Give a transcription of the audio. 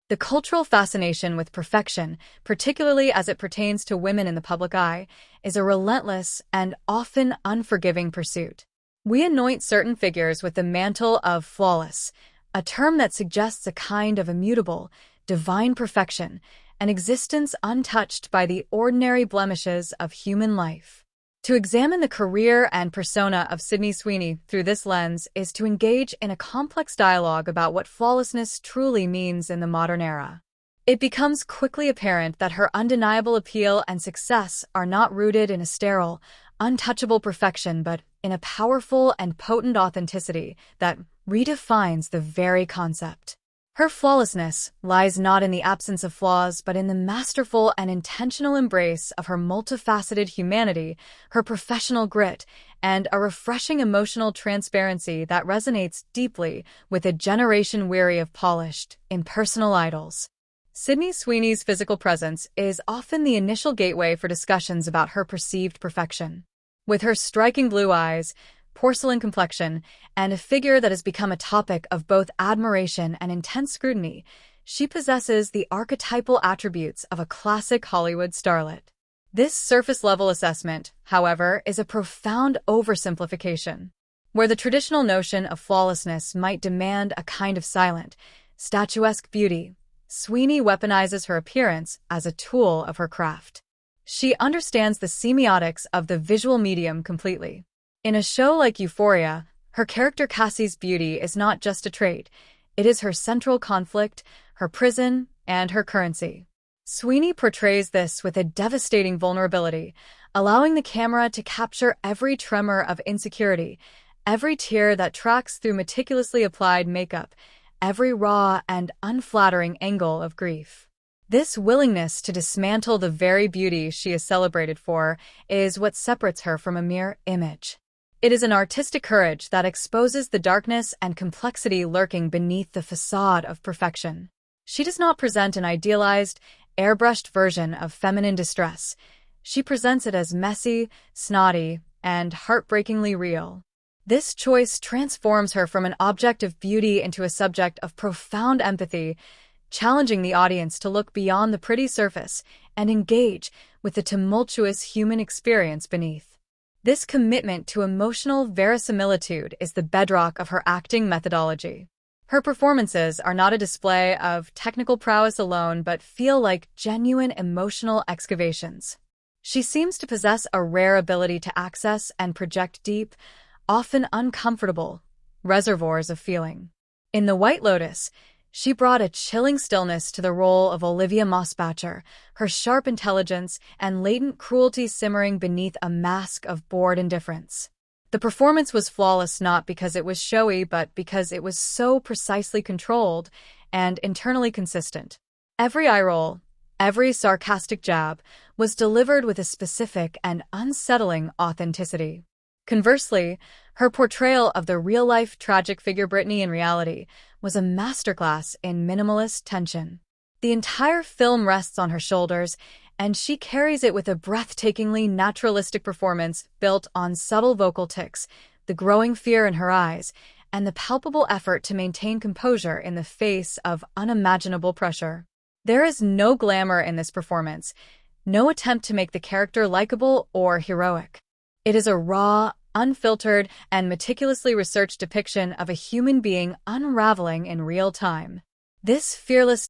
The cultural fascination with perfection, particularly as it pertains to women in the public eye, is a relentless and often unforgiving pursuit. We anoint certain figures with the mantle of flawless, a term that suggests a kind of immutable, divine perfection, an existence untouched by the ordinary blemishes of human life. To examine the career and persona of Sydney Sweeney through this lens is to engage in a complex dialogue about what flawlessness truly means in the modern era. It becomes quickly apparent that her undeniable appeal and success are not rooted in a sterile, untouchable perfection but in a powerful and potent authenticity that redefines the very concept. Her flawlessness lies not in the absence of flaws, but in the masterful and intentional embrace of her multifaceted humanity, her professional grit, and a refreshing emotional transparency that resonates deeply with a generation weary of polished, impersonal idols. Sydney Sweeney's physical presence is often the initial gateway for discussions about her perceived perfection. With her striking blue eyes, porcelain complexion, and a figure that has become a topic of both admiration and intense scrutiny, she possesses the archetypal attributes of a classic Hollywood starlet. This surface-level assessment, however, is a profound oversimplification. Where the traditional notion of flawlessness might demand a kind of silent, statuesque beauty, Sweeney weaponizes her appearance as a tool of her craft. She understands the semiotics of the visual medium completely. In a show like Euphoria, her character Cassie's beauty is not just a trait, it is her central conflict, her prison, and her currency. Sweeney portrays this with a devastating vulnerability, allowing the camera to capture every tremor of insecurity, every tear that tracks through meticulously applied makeup, every raw and unflattering angle of grief. This willingness to dismantle the very beauty she is celebrated for is what separates her from a mere image. It is an artistic courage that exposes the darkness and complexity lurking beneath the facade of perfection. She does not present an idealized, airbrushed version of feminine distress. She presents it as messy, snotty, and heartbreakingly real. This choice transforms her from an object of beauty into a subject of profound empathy, challenging the audience to look beyond the pretty surface and engage with the tumultuous human experience beneath. This commitment to emotional verisimilitude is the bedrock of her acting methodology. Her performances are not a display of technical prowess alone, but feel like genuine emotional excavations. She seems to possess a rare ability to access and project deep, often uncomfortable, reservoirs of feeling. In The White Lotus, she brought a chilling stillness to the role of Olivia Mossbacher, her sharp intelligence and latent cruelty simmering beneath a mask of bored indifference. The performance was flawless not because it was showy, but because it was so precisely controlled and internally consistent. Every eye roll, every sarcastic jab, was delivered with a specific and unsettling authenticity. Conversely, her portrayal of the real-life tragic figure Brittany in reality was a masterclass in minimalist tension. The entire film rests on her shoulders, and she carries it with a breathtakingly naturalistic performance built on subtle vocal tics, the growing fear in her eyes, and the palpable effort to maintain composure in the face of unimaginable pressure. There is no glamour in this performance, no attempt to make the character likable or heroic. It is a raw, unfiltered, and meticulously researched depiction of a human being unraveling in real time. This fearless